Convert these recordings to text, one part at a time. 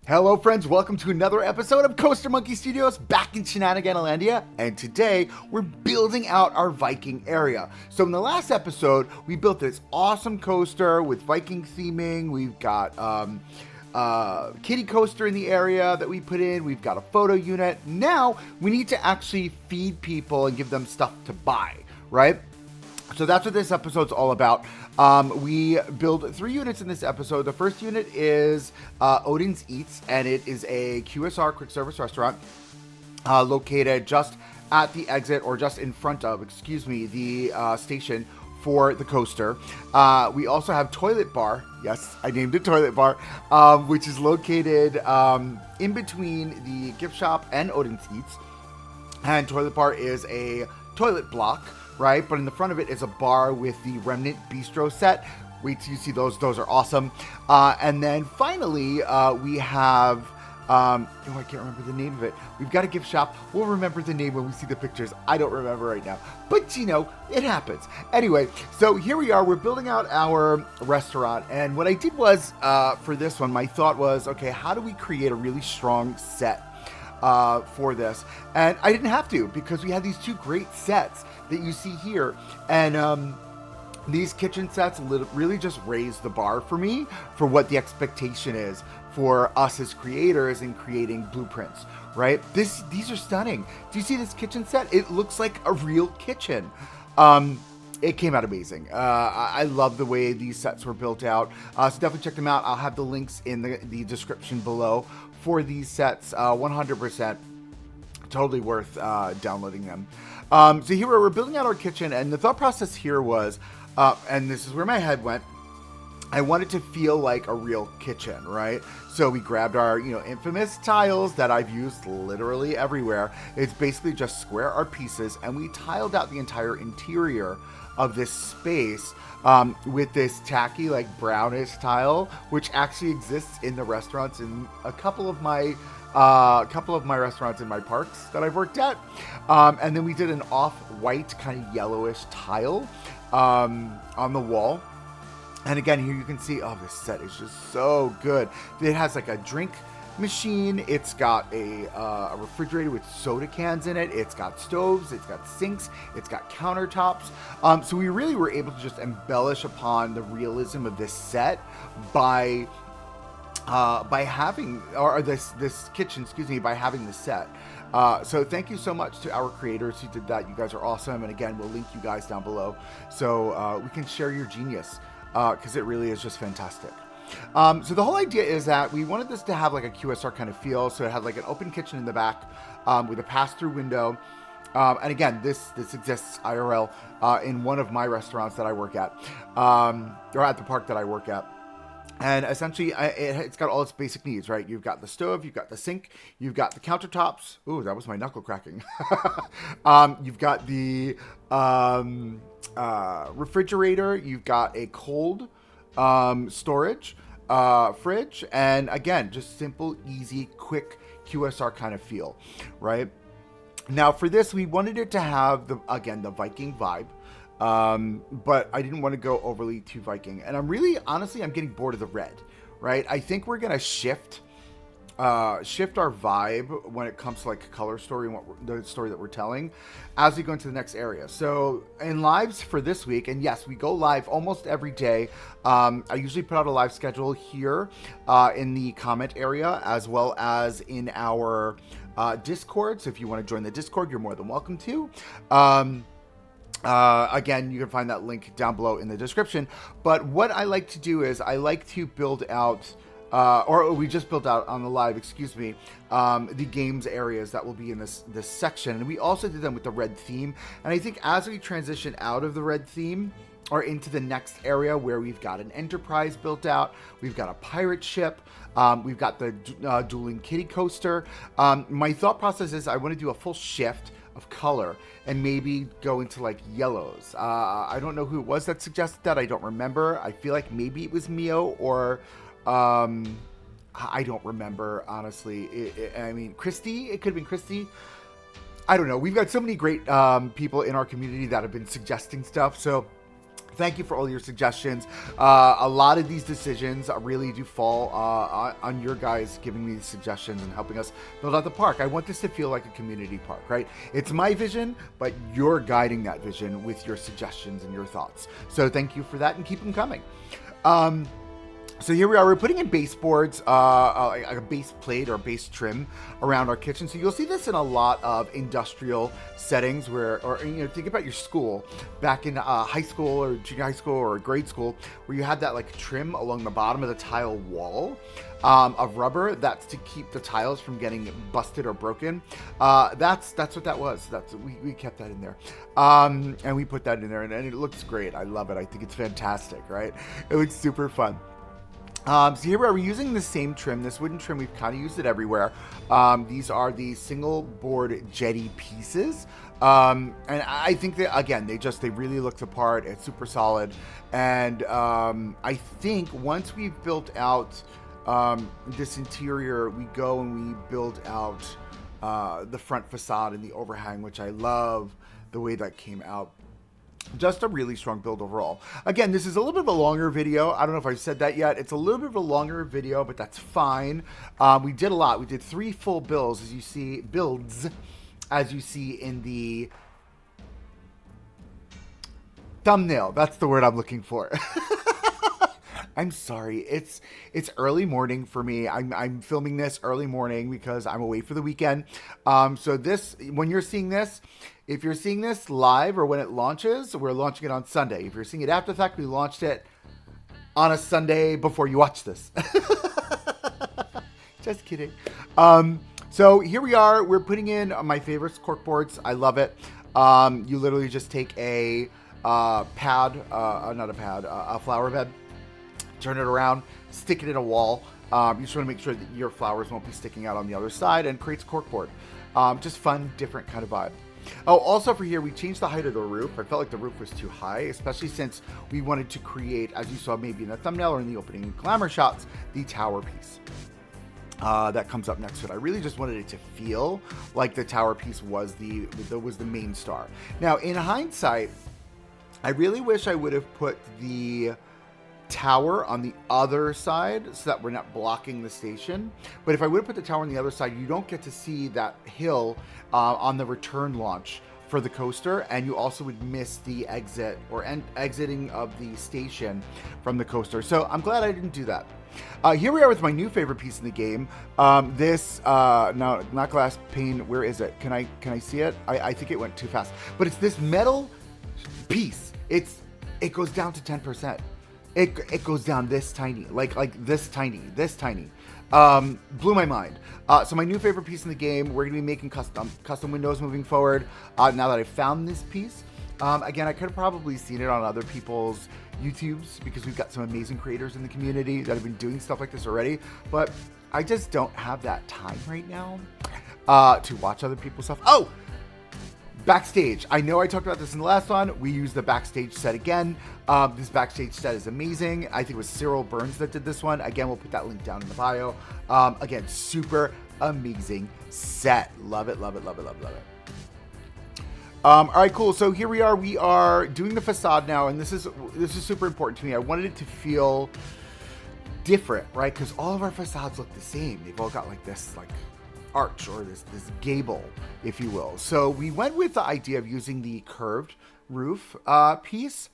Hello friends, welcome to another episode of Coaster Monkey Studios back in Shenaniganilandia, and today we're building out our Viking area. So in the last episode, we built this awesome coaster with Viking theming. We've got kiddie coaster in the area that we put in. We've got a photo unit. Now we need to actually feed people and give them stuff to buy, right? So that's what this episode's all about. We build 3 units in this episode. The first unit is Odin's Eats, and it is a QSR quick service restaurant located just at the exit, or just in front of, the station for the coaster. We also have Toilet Bar. Yes, I named it Toilet Bar, which is located in between the gift shop and Odin's Eats. And Toilet Bar is a toilet block, right? But in the front of it is a bar with the Remnant Bistro set. Wait till you see those. Those are awesome. And then finally, we have... I can't remember the name of it. We've got a gift shop. We'll remember the name when we see the pictures. I don't remember right now. But, it happens. Anyway, so here we are. We're building out our restaurant. And what I did was, for this one, my thought was, okay, how do we create a really strong set for this? And I didn't have to, because we had these 2 great sets that you see here. And these kitchen sets really just raise the bar for me for what the expectation is for us as creators in creating blueprints, right? These are stunning. Do you see this kitchen set? It looks like a real kitchen. It came out amazing. I love the way these sets were built out. So definitely check them out. I'll have the links in the description below for these sets. 100% totally worth downloading them. So here we're building out our kitchen, and the thought process here was, and this is where my head went, I wanted to feel like a real kitchen, right? So we grabbed our, infamous tiles that I've used literally everywhere. It's basically just square art pieces, and we tiled out the entire interior of this space with this tacky, brownish tile, which actually exists in the restaurants in a couple of my restaurants in my parks that I've worked at. And then we did an off-white kind of yellowish tile on the wall. And again, here you can see, this set is just so good. It has a drink machine. It's got a refrigerator with soda cans in it. It's got stoves. It's got sinks. It's got countertops. So we really were able to just embellish upon the realism of this set by having, or this kitchen, by having the set. So thank you so much to our creators who did that. You guys are awesome. And again, we'll link you guys down below so we can share your genius, because it really is just fantastic. So the whole idea is that we wanted this to have a QSR kind of feel. So it had an open kitchen in the back with a pass-through window. And again, this exists IRL in one of my restaurants that I work at, or at the park that I work at. And essentially, it's got all its basic needs, right? You've got the stove, you've got the sink, you've got the countertops. Ooh, that was my knuckle cracking. You've got the refrigerator. You've got a cold storage fridge. And again, just simple, easy, quick QSR kind of feel, right? Now, for this, we wanted it to have, the Viking vibe. But I didn't want to go overly too Viking. And I'm getting bored of the red, right? I think we're going to shift our vibe when it comes to color story and the story that we're telling as we go into the next area. So in lives for this week, and yes, we go live almost every day. I usually put out a live schedule here in the comment area, as well as in our Discord. So if you want to join the Discord, you're more than welcome to. Again, you can find that link down below in the description. But what I like to do is I like to build out, or we just built out on the live, the games areas that will be in this section. And we also did them with the red theme. And I think as we transition out of the red theme or into the next area where we've got an enterprise built out, we've got a pirate ship, we've got the dueling kiddie coaster. My thought process is I want to do a full shift of color and maybe go into yellows. I don't know who it was that suggested that. I don't remember. I feel like maybe it was Mio, or I don't remember, honestly. Christy. It could have been Christy. I don't know. We've got so many great people in our community that have been suggesting stuff. So Thank you for all your suggestions. A lot of these decisions really do fall on your guys giving me these suggestions and helping us build out the park. I want this to feel like a community park, right? It's my vision, but you're guiding that vision with your suggestions and your thoughts. So thank you for that, and keep them coming. So here we are, we're putting in baseboards, like a base plate or a base trim around our kitchen. So you'll see this in a lot of industrial settings where, or think about your school, back in high school or junior high school or grade school, where you had that like trim along the bottom of the tile wall of rubber. That's to keep the tiles from getting busted or broken. That's what that was. We kept that in there. And we put that in there, and it looks great. I love it. I think it's fantastic, right? It looks super fun. So here we are, we're using the same trim, this wooden trim. We've kind of used it everywhere. These are the single board jetty pieces. And I think that, again, they really look the part. It's super solid. And I think once we've built out this interior, we go and we build out the front facade and the overhang, which I love the way that came out. Just a really strong build overall. Again, this is a little bit of a longer video. I don't know if I've said that yet. It's a little bit of a longer video, but that's fine. We did a lot. We did 3 full builds, as you see in the thumbnail. That's the word I'm looking for. I'm sorry. It's early morning for me. I'm filming this early morning because I'm away for the weekend. So this, when you're seeing this, if you're seeing this live or when it launches, we're launching it on Sunday. If you're seeing it after the fact, we launched it on a Sunday before you watch this. Just kidding. So here we are. We're putting in my favorite cork boards. I love it. You literally just take a flower bed, turn it around, stick it in a wall. You just want to make sure that your flowers won't be sticking out on the other side, and creates corkboard. Just fun, different kind of vibe. Oh, also for here, we changed the height of the roof. I felt like the roof was too high, especially since we wanted to create, as you saw maybe in the thumbnail or in the opening glamour shots, the tower piece. That comes up next to it. I really just wanted it to feel like the tower piece was the main star. Now, in hindsight, I really wish I would have put the tower on the other side so that we're not blocking the station. But if I would have put the tower on the other side, you don't get to see that hill on the return launch for the coaster, and you also would miss the exit or exiting of the station from the coaster. So I'm glad I didn't do that. Here we are with my new favorite piece in the game. This no, not glass pane. Where is it? Can I see it? I think it went too fast. But it's this metal piece. It goes down to 10%. It goes down this tiny, like this tiny. Blew my mind. So my new favorite piece in the game. We're gonna be making custom windows moving forward. Now that I've found this piece, again, I could have probably seen it on other people's YouTubes because we've got some amazing creators in the community that have been doing stuff like this already. But I just don't have that time right now to watch other people's stuff. Oh! Backstage. I know I talked about this in the last one. We use the backstage set again. This backstage set is amazing. I think it was Cyril Burns that did this one. Again, we'll put that link down in the bio. Again, super amazing set. Love it, love it, love it, love it, love it. All right, cool. So here we are. We are doing the facade now, and this is super important to me. I wanted it to feel different, right? Because all of our facades look the same. They've all got like this, like arch or this gable, if you will. So we went with the idea of using the curved roof piece,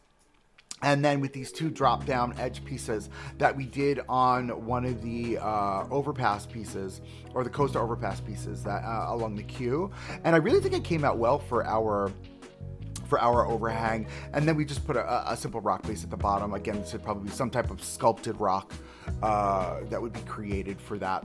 and then with these 2 drop down edge pieces that we did on one of the overpass pieces, or the coaster overpass pieces that along the queue. And I really think it came out well for our overhang. And then we just put a simple rock base at the bottom. Again, this would probably be some type of sculpted rock that would be created for that.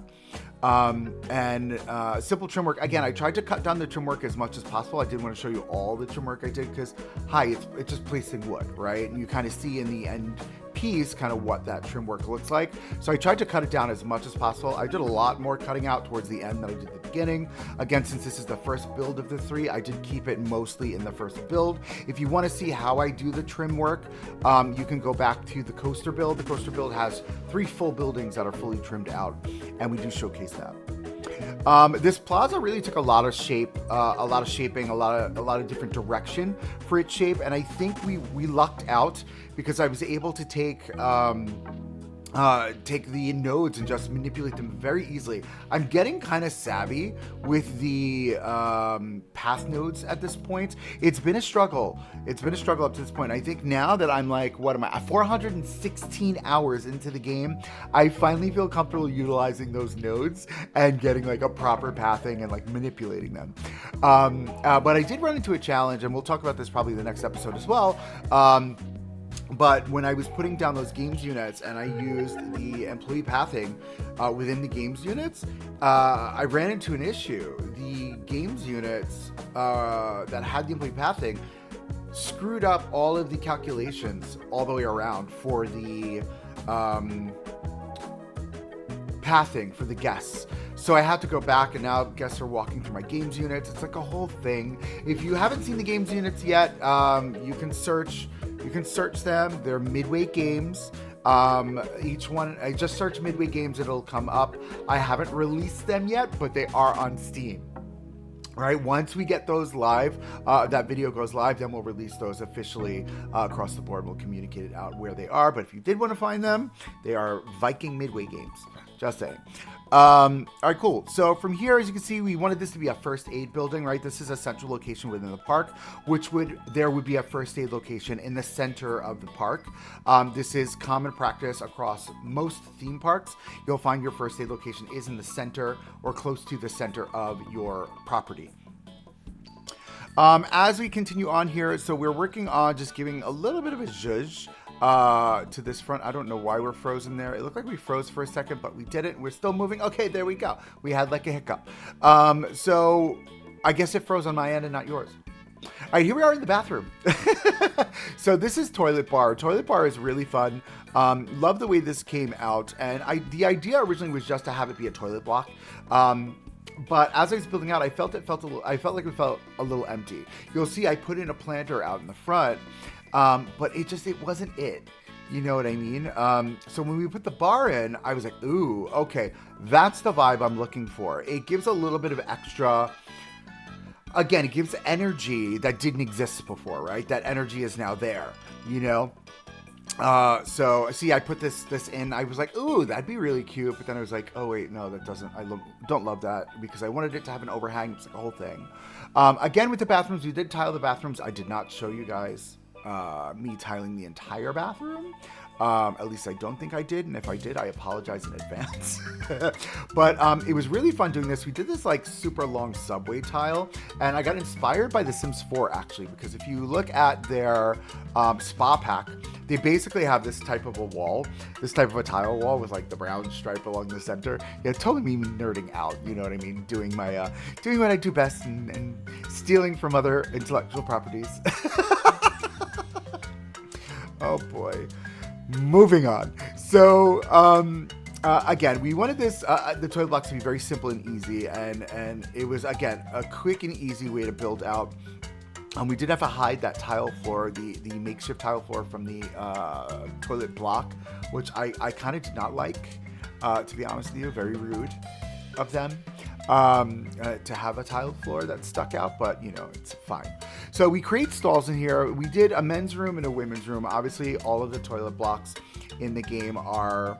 Simple trim work. Again, I tried to cut down the trim work as much as possible. I didn't want to show you all the trim work I did because, it's just placing wood, right? And you kind of see in the end piece kind of what that trim work looks like. So I tried to cut it down as much as possible. I did a lot more cutting out towards the end than I did at the beginning. Again, since this is the first build of the 3, I did keep it mostly in the first build. If you want to see how I do the trim work, you can go back to the coaster build. The coaster build has 3 full buildings that are fully trimmed out, and we do showcase that. This plaza really took a lot of shape, a lot of shaping, a lot of different direction for its shape, and I think we lucked out because I was able to take the nodes and just manipulate them very easily. I'm getting kind of savvy with the path nodes at this point. It's been a struggle. It's been a struggle up to this point. I think now that I'm like, 416 hours into the game, I finally feel comfortable utilizing those nodes and getting like a proper pathing and like manipulating them. But I did run into a challenge, and we'll talk about this probably the next episode as well. But when I was putting down those games units and I used the employee pathing within the games units, I ran into an issue. The games units that had the employee pathing screwed up all of the calculations all the way around for the pathing for the guests. So I had to go back, and now guests are walking through my games units. It's like a whole thing. If you haven't seen the games units yet, you can search them. They're Midway Games. Each one, I just search Midway Games, it'll come up. I haven't released them yet, but they are on Steam. Right, once we get those live, that video goes live, then we'll release those officially across the board. We'll communicate it out where they are. But if you did want to find them, they are Viking Midway Games. Just saying. All right, cool. So from here, as you can see, we wanted this to be a first aid building, right? This is a central location within the park, there would be a first aid location in the center of the park. This is common practice across most theme parks. You'll find your first aid location is in the center or close to the center of your property. As we continue on here, so we're working on just giving a little bit of a zhuzh to this front. I don't know why we're frozen there. It looked like we froze for a second, but we didn't. We're still moving. Okay, there we go. We had like a hiccup. So I guess it froze on my end and not yours. All right, here we are in the bathroom. So this is Toilet Bar. Toilet Bar is really fun. Love the way this came out. And the idea originally was just to have it be a toilet block. But as I was building out, I felt like it felt a little empty. You'll see I put in a planter out in the front, but it wasn't it. You know what I mean? So when we put the bar in, I was like, ooh, okay, that's the vibe I'm looking for. It gives a little bit of extra. Again, it gives energy that didn't exist before, right? That energy is now there, you know? So see, I put this in, I was like, ooh, that'd be really cute. But then I was like, oh wait, no, that doesn't, don't love that, because I wanted it to have an overhang. It's like a whole thing. Again, with the bathrooms, we did tile the bathrooms. I did not show you guys, me tiling the entire bathroom. At least I don't think I did. And if I did, I apologize in advance. But it was really fun doing this. We did this like super long subway tile, and I got inspired by The Sims 4 actually, because if you look at their spa pack, they basically have this type of a wall, this type of a tile wall with like the brown stripe along the center. Yeah, totally me nerding out, you know what I mean? Doing my doing what I do best and stealing from other intellectual properties. Oh boy. Moving on. So, again, we wanted this, the toilet blocks to be very simple and easy, and it was, again, a quick and easy way to build out. We did have to hide that tile floor, the makeshift tile floor from the toilet block, which I kind of did not like, to be honest with you. Very rude of them to have a tile floor that stuck out, but you know, it's fine. So we create stalls in here. We did a men's room and a women's room. Obviously, all of the toilet blocks in the game are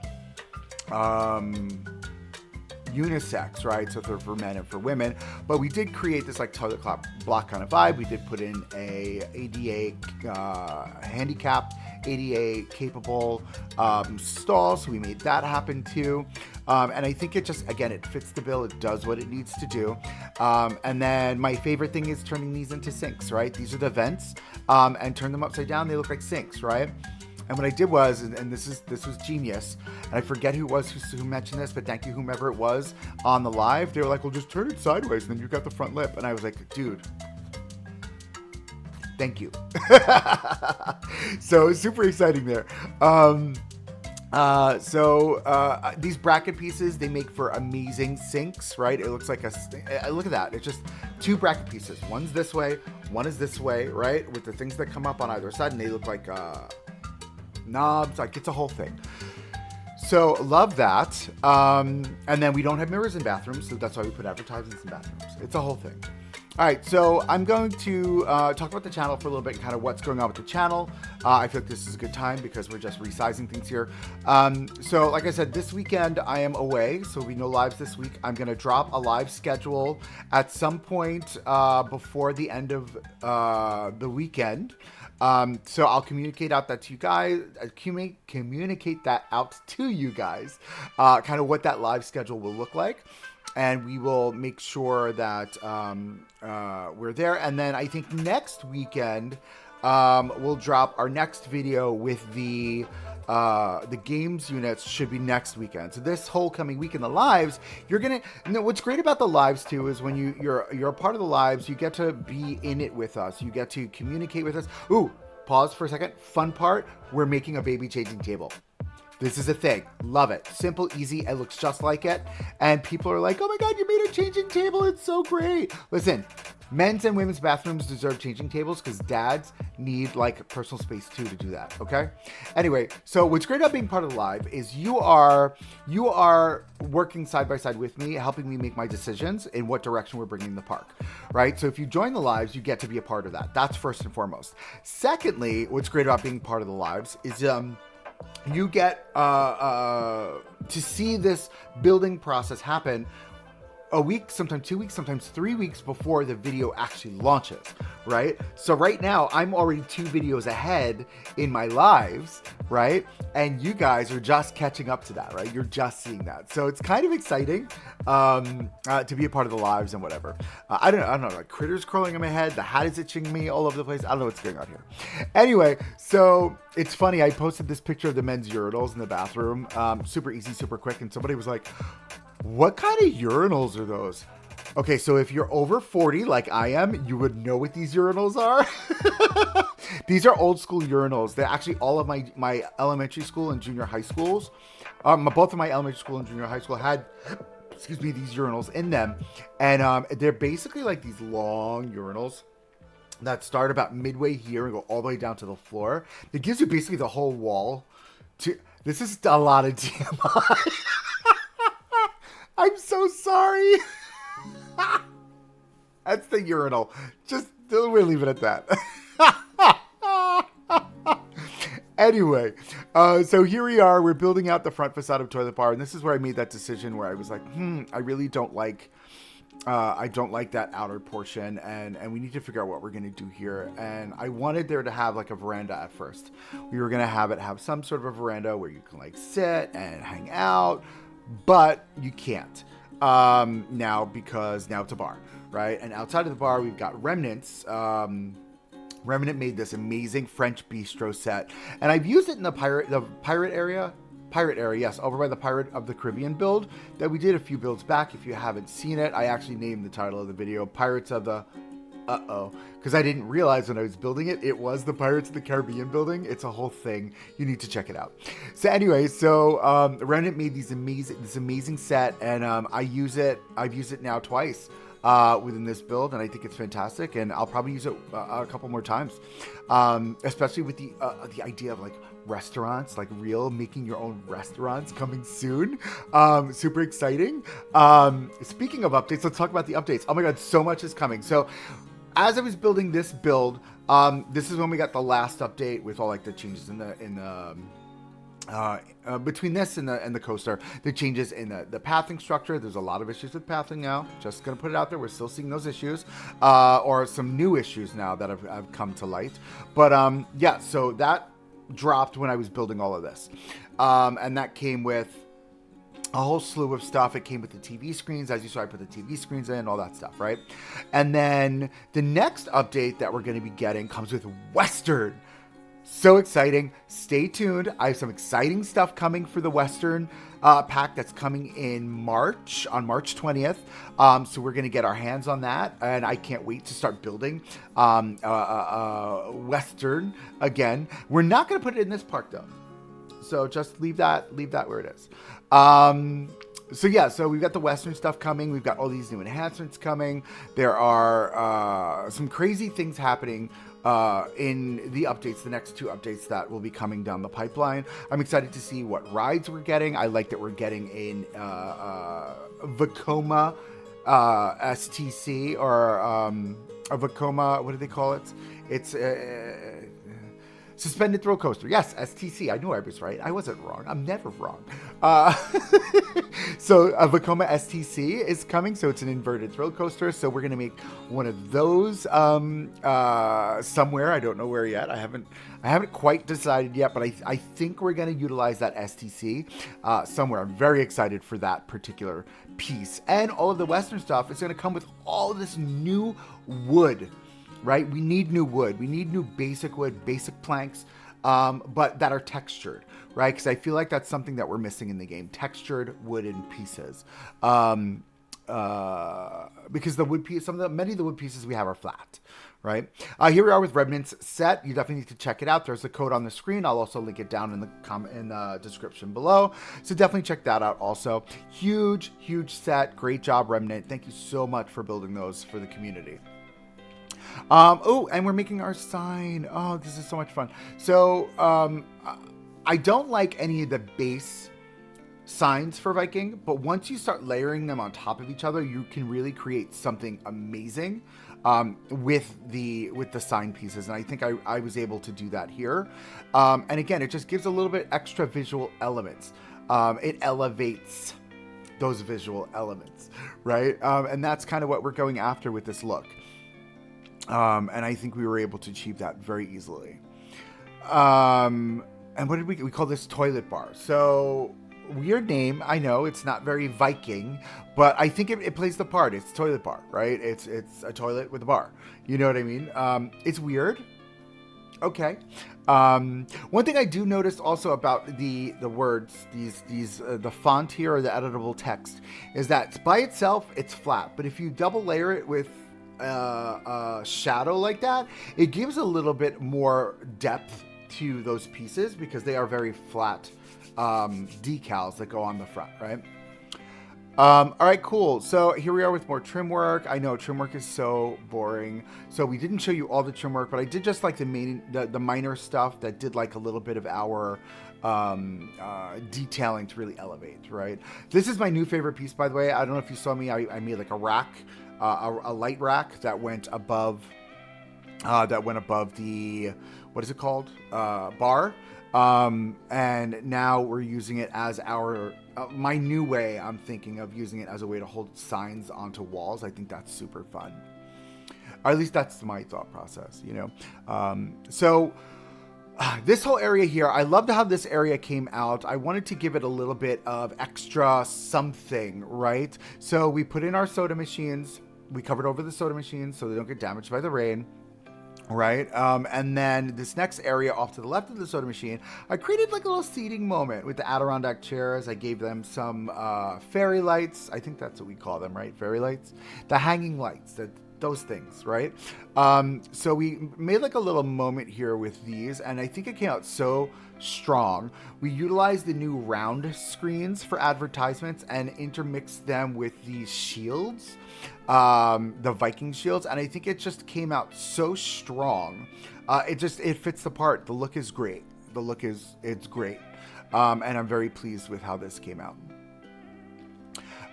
unisex, right? So they're for men and for women. But we did create this like toilet block kind of vibe. We did put in a ADA handicap, ADA capable stall. So we made that happen too. And I think it just, again, it fits the bill. It does what it needs to do. And then my favorite thing is turning these into sinks, right? These are the vents, and turn them upside down. They look like sinks, right? And what I did was, and this was genius, and I forget who mentioned this, but thank you, whomever it was on the live. They were like, well, just turn it sideways, and then you've got the front lip. And I was like, dude, thank you. So super exciting there. These bracket pieces, they make for amazing sinks, right? It looks like look at that. It's just two bracket pieces. One's this way, one is this way, right? With the things that come up on either side, and they look like knobs, like it's a whole thing. So love that. And then we don't have mirrors in bathrooms, so that's why we put advertisements in bathrooms. It's a whole thing. All right, so I'm going to talk about the channel for a little bit, kind of what's going on with the channel. I feel like this is a good time because we're just resizing things here. So like I said, this weekend I am away, so we no lives this week. I'm going to drop a live schedule at some point before the end of the weekend. So I'll communicate out that to you guys, communicate that out to you guys, kind of what that live schedule will look like. And we will make sure that we're there. And then I think next weekend we'll drop our next video with the games units. Should be next weekend. So this whole coming week in the lives, you're gonna. And what's great about the lives too is when you're a part of the lives, you get to be in it with us. You get to communicate with us. Ooh, pause for a second. Fun part: we're making a baby changing table. This is a thing. Love it. Simple, easy. It looks just like it. And people are like, oh my God, you made a changing table. It's so great. Listen, men's and women's bathrooms deserve changing tables because dads need like personal space too to do that. Okay. Anyway, so what's great about being part of the live is you are working side by side with me, helping me make my decisions in what direction we're bringing the park. Right. So if you join the lives, you get to be a part of that. That's first and foremost. Secondly, what's great about being part of the lives is, you get to see this building process happen a week, sometimes 2 weeks, sometimes 3 weeks before the video actually launches, right? So right now I'm already 2 videos ahead in my lives, right? And you guys are just catching up to that, right? You're just seeing that. So it's kind of exciting to be a part of the lives and whatever. I don't know, like critters crawling in my head, the hat is itching me all over the place. I don't know what's going on here. Anyway, so it's funny. I posted this picture of the men's urinals in the bathroom. Super easy, super quick. And somebody was like, what kind of urinals are those? Okay, so if you're over 40 like I am, you would know what these urinals are. These are old school urinals. They're actually all of my elementary school and junior high schools. Both of my elementary school and junior high school had, these urinals in them. And they're basically like these long urinals that start about midway here and go all the way down to the floor. It gives you basically the whole wall. This is a lot of TMI. I'm so sorry. That's the urinal. Just we'll leave it at that. Anyway, so here we are. We're building out the front facade of Toilet Bar, and this is where I made that decision where I was like, I really don't like. I don't like that outer portion, and we need to figure out what we're going to do here. And I wanted there to have like a veranda at first. We were going to have some sort of a veranda where you can like sit and hang out. But you can't now because now it's a bar, right? And outside of the bar, we've got Remnants. Remnant made this amazing French bistro set, and I've used it in the pirate area, yes, over by the Pirate of the Caribbean build that we did a few builds back. If you haven't seen it, I actually named the title of the video Pirates of the because I didn't realize when I was building it was the Pirates of the Caribbean building. It's a whole thing. You need to check it out. So anyway, Remnant made this amazing set, and I've used it now twice within this build, and I think it's fantastic, and I'll probably use it a couple more times, especially with the idea of like restaurants, like making your own restaurants coming soon. Super exciting. Speaking of updates, let's talk about the updates. Oh my God, so much is coming. So as I was building this build, this is when we got the last update with all like the changes in the between this and the coaster, the changes in the pathing structure. There's a lot of issues with pathing now. Just gonna put it out there. We're still seeing those issues, or some new issues now that have come to light. But yeah, so that dropped when I was building all of this, and that came with a whole slew of stuff. It came with the TV screens. As you saw, I put the TV screens in, all that stuff, right? And then the next update that we're going to be getting comes with Western. So exciting. Stay tuned. I have some exciting stuff coming for the Western pack that's coming in March, on March 20th. So we're going to get our hands on that, and I can't wait to start building Western again. We're not going to put it in this park, though. So just leave that where it is. So yeah, so we've got the Western stuff coming. We've got all these new enhancements coming. There are some crazy things happening in the updates, the next 2 updates that will be coming down the pipeline. I'm excited to see what rides we're getting. I like that we're getting in Vekoma STC, or a Vekoma, what do they call it? It's suspended throw coaster. Yes, STC. I knew I was right. I wasn't wrong. I'm never wrong. So a Vekoma STC is coming. So it's an inverted throw coaster. So we're going to make one of those somewhere. I don't know where yet. I haven't quite decided yet, but I think we're going to utilize that STC somewhere. I'm very excited for that particular piece. And all of the Western stuff is going to come with all of this new wood. Right? We need new wood. We need new basic wood, basic planks, but that are textured, right? Because I feel like that's something that we're missing in the game. Textured wooden pieces. Because the wood piece, many of the wood pieces we have are flat, right? Here we are with Remnant's set. You definitely need to check it out. There's a code on the screen. I'll also link it down in the description below. So definitely check that out also. Huge, huge set. Great job, Remnant. Thank you so much for building those for the community. Oh, and we're making our sign. Oh, this is so much fun. So, I don't like any of the base signs for Viking, but once you start layering them on top of each other, you can really create something amazing with the sign pieces. And I think I was able to do that here. And again, it just gives a little bit extra visual elements. It elevates those visual elements, right? And that's kind of what we're going after with this look. And I think we were able to achieve that very easily. And what did we call this? Toilet bar. So weird name. I know it's not very Viking, but I think it plays the part. It's toilet bar, right? It's a toilet with a bar. You know what I mean? It's weird. Okay. One thing I do notice also about the words, the font here, or the editable text, is that by itself it's flat, but if you double layer it with shadow like that, it gives a little bit more depth to those pieces, because they are very flat decals that go on the front, right? All right, cool. So here we are with more trim work. I know trim work is so boring, so we didn't show you all the trim work, but I did just like the minor stuff that did like a little bit of our detailing to really elevate, right? This is my new favorite piece, by the way. I don't know if you saw me. I made like a rack, a light rack that went above the, what is it called? Bar. And now we're using it as our, my new way. I'm thinking of using it as a way to hold signs onto walls. I think that's super fun. Or at least that's my thought process, you know? So this whole area here, I loved how this area came out. I wanted to give it a little bit of extra something, right? So we put in our soda machines. We covered over the soda machines so they don't get damaged by the rain. Right. And then this next area off to the left of the soda machine, I created like a little seating moment with the Adirondack chairs. I gave them some fairy lights. I think that's what we call them, right? Fairy lights, the hanging lights, those things, right? So we made like a little moment here with these, and I think it came out so strong. We utilized the new round screens for advertisements and intermixed them with these shields, the Viking shields, and I think it just came out so strong. It fits the part. The look is great. It's great. And I'm very pleased with how this came out.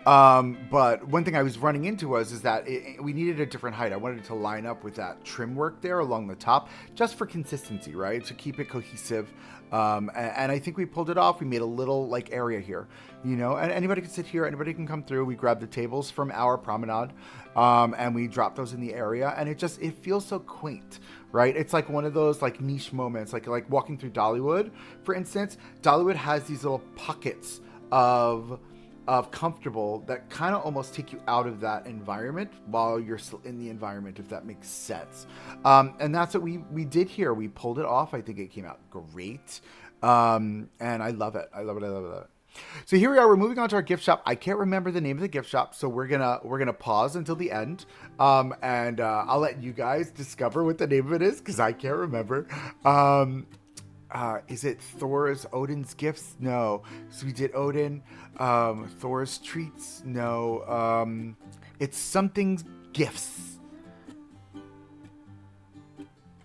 But one thing I was running into is that we needed a different height. I wanted it to line up with that trim work there along the top, just for consistency, right? To keep it cohesive. And I think we pulled it off. We made a little like area here, you know, and anybody can sit here. Anybody can come through. We grabbed the tables from our promenade, and we dropped those in the area, and it feels so quaint, right? It's like one of those like niche moments, like walking through Dollywood, for instance. Dollywood has these little pockets of comfortable that kind of almost take you out of that environment while you're still in the environment, if that makes sense. And that's what we did here. We pulled it off. I think it came out great. And I love it. I love it. So here we are. We're moving on to our gift shop. I can't remember the name of the gift shop, so we're gonna pause until the end, and I'll let you guys discover what the name of it is, because I can't remember. Is it Odin's Gifts? No. So we did Odin. Thor's Treats? No. It's something Gifts.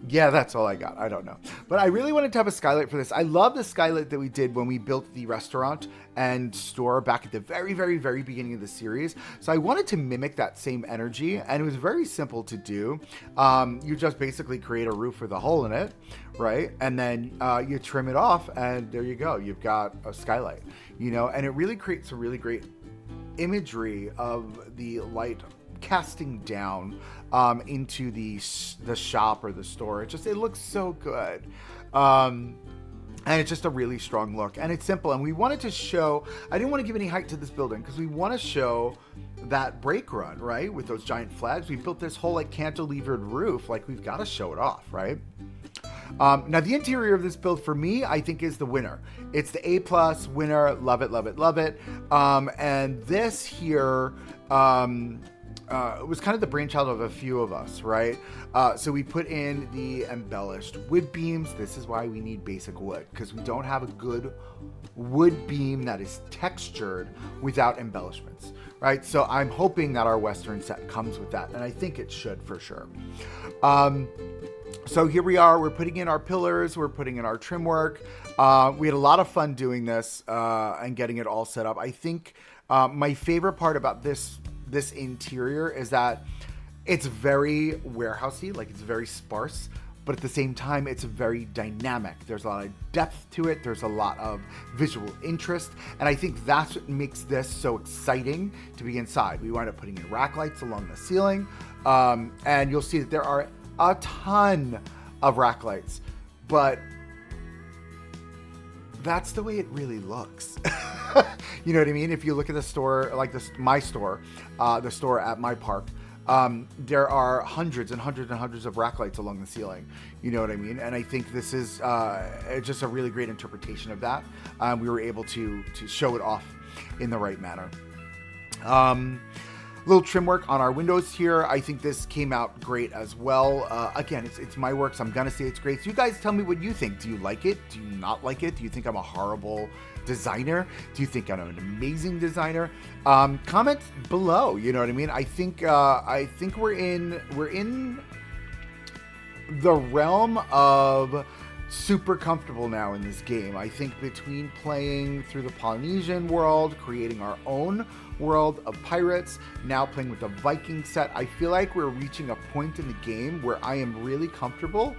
Yeah, that's all I got. I don't know. But I really wanted to have a skylight for this. I love the skylight that we did when we built the restaurant and store back at the very, very, very beginning of the series. So I wanted to mimic that same energy, and it was very simple to do. You just basically create a roof with a hole in it, right? And then you trim it off, and there you go. You've got a skylight, and it really creates a really great imagery of the light casting down into the shop or the store. It looks so good. And it's just a really strong look, and it's simple. And we wanted to show, I didn't want to give any height to this building because we want to show that brake run, right? With those giant flags. We built this whole cantilevered roof. We've got to show it off, right? Now the interior of this build for me, I think, is the winner. It's the A+ winner. Love it, love it, love it. And this here, it was kind of the brainchild of a few of us, right? So we put in the embellished wood beams. This is why we need basic wood, because we don't have a good wood beam that is textured without embellishments, right? So I'm hoping that our Western set comes with that, and I think it should for sure. So here we are, we're putting in our pillars, we're putting in our trim work. We had a lot of fun doing this and getting it all set up. I think my favorite part about this interior is that it's very warehousey, it's very sparse, but at the same time, it's very dynamic. There's a lot of depth to it. There's a lot of visual interest. And I think that's what makes this so exciting to be inside. We wind up putting in rack lights along the ceiling. And you'll see that there are a ton of rack lights, but that's the way it really looks. You know what I mean? If you look at the store, like my store, the store at my park, there are hundreds and hundreds and hundreds of rack lights along the ceiling. You know what I mean? And I think this is just a really great interpretation of that. We were able to show it off in the right manner. Little trim work on our windows here. I think this came out great as well. Again, it's my work, so I'm gonna say it's great. So you guys tell me what you think. Do you like it? Do you not like it? Do you think I'm a horrible designer? Do you think I'm an amazing designer? Comment below. You know what I mean? I think we're in the realm of super comfortable now in this game. I think between playing through the Polynesian world, creating our own world of pirates, now playing with the Viking set, I feel like we're reaching a point in the game where I am really comfortable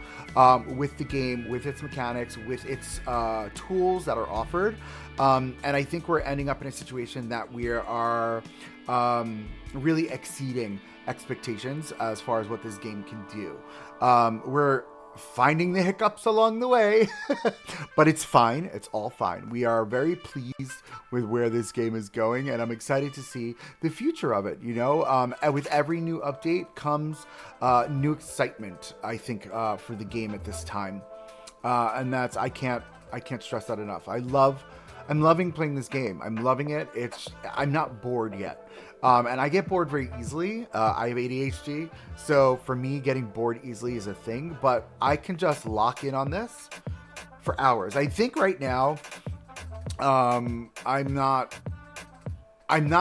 with the game, with its mechanics, with its tools that are offered. And I think we're ending up in a situation that we are really exceeding expectations as far as what this game can do. We're finding the hiccups along the way, but it's fine. It's all fine. We are very pleased with where this game is going, and I'm excited to see the future of it. And with every new update comes new excitement, I think, for the game at this time. And that's, I can't stress that enough. I'm loving playing this game. I'm loving it. I'm not bored yet. And I get bored very easily. I have ADHD, so for me, getting bored easily is a thing, but I can just lock in on this for hours. I think right now, I'm not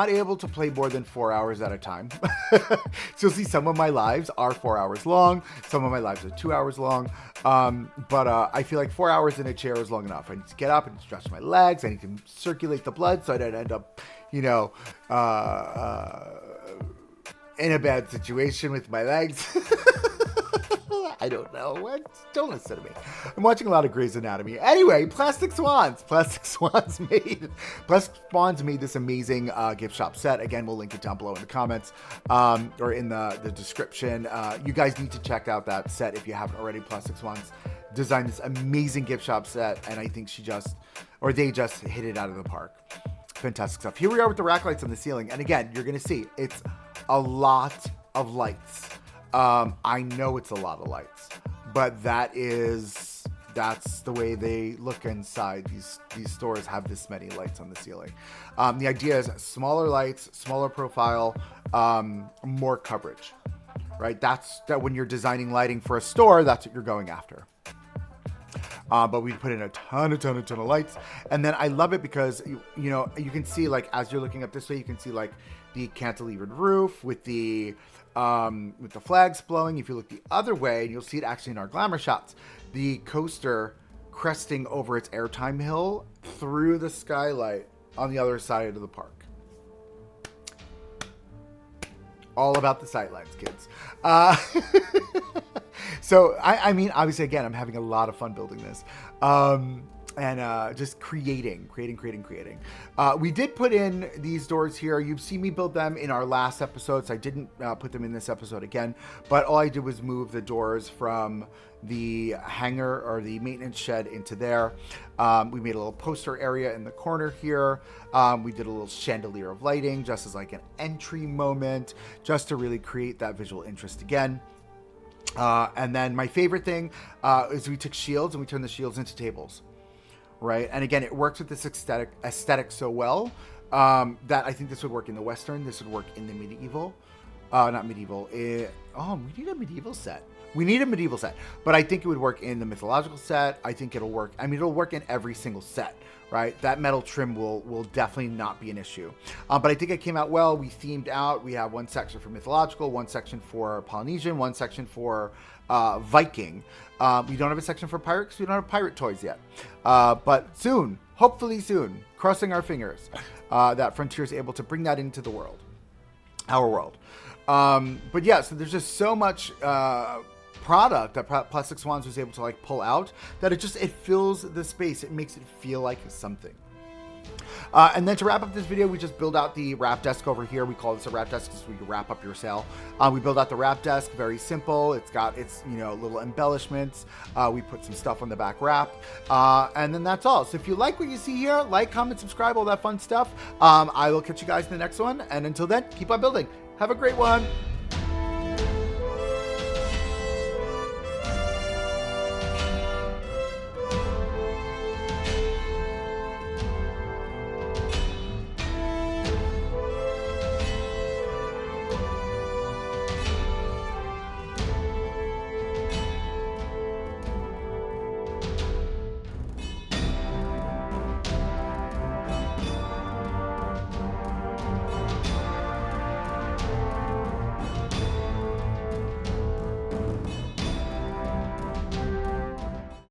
able to play more than 4 hours at a time. So you'll see some of my lives are 4 hours long. Some of my lives are 2 hours long. But I feel like 4 hours in a chair is long enough. I need to get up and stretch my legs. I need to circulate the blood so I don't end up, in a bad situation with my legs. I don't know. What? Don't listen to me. I'm watching a lot of Grey's Anatomy. Anyway, Plastic Swans. Plastic Swans made this amazing gift shop set. Again, we'll link it down below in the comments or in the description. You guys need to check out that set if you haven't already. Plastic Swans designed this amazing gift shop set, and I think they just hit it out of the park. Fantastic stuff. Here we are with the rack lights on the ceiling. And again, you're going to see it's a lot of lights. I know it's a lot of lights, but that's the way they look inside. These stores have this many lights on the ceiling. The idea is smaller lights, smaller profile, more coverage, right? That when you're designing lighting for a store, that's what you're going after. but we put in a ton of lights. And then I love it because, you know, you can see, like, as you're looking up this way, you can see, like, the cantilevered roof with the flags blowing. If you look the other way, and you'll see it actually in our glamour shots, the coaster cresting over its airtime hill through the skylight on the other side of the park. All about the sightlines, kids. So, I mean, obviously, again, I'm having a lot of fun building this. And just creating. We did put in these doors here. You've seen me build them in our last episode, so I didn't put them in this episode again. But all I did was move the doors from the hangar or the maintenance shed into there. We made a little poster area in the corner here. We did a little chandelier of lighting just as like an entry moment, just to really create that visual interest again. And then my favorite thing is we took shields and we turned the shields into tables. Right, and again, it works with this aesthetic so well that I think this would work in the Western. This would work in the medieval, not medieval. We need a medieval set. We need a medieval set, but I think it would work in the mythological set. I think it'll work. I mean, it'll work in every single set, right? That metal trim will definitely not be an issue. But I think it came out well. We themed out. We have one section for mythological, one section for Polynesian, one section for Viking. We don't have a section for pirate because we don't have pirate toys yet. But soon, hopefully soon, crossing our fingers, that Frontier is able to bring that into the world, our world. But yeah, so there's just so much product that Plastic Swans was able to like pull out that it fills the space. It makes it feel like something. And then to wrap up this video, we just build out the wrap desk over here. We call this a wrap desk because we can wrap up your sail. We build out the wrap desk, very simple. It's got its, you know, little embellishments. We put some stuff on the back wrap. And then that's all. So if you like what you see here, like, comment, subscribe, all that fun stuff. I will catch you guys in the next one. And until then, keep on building. Have a great one.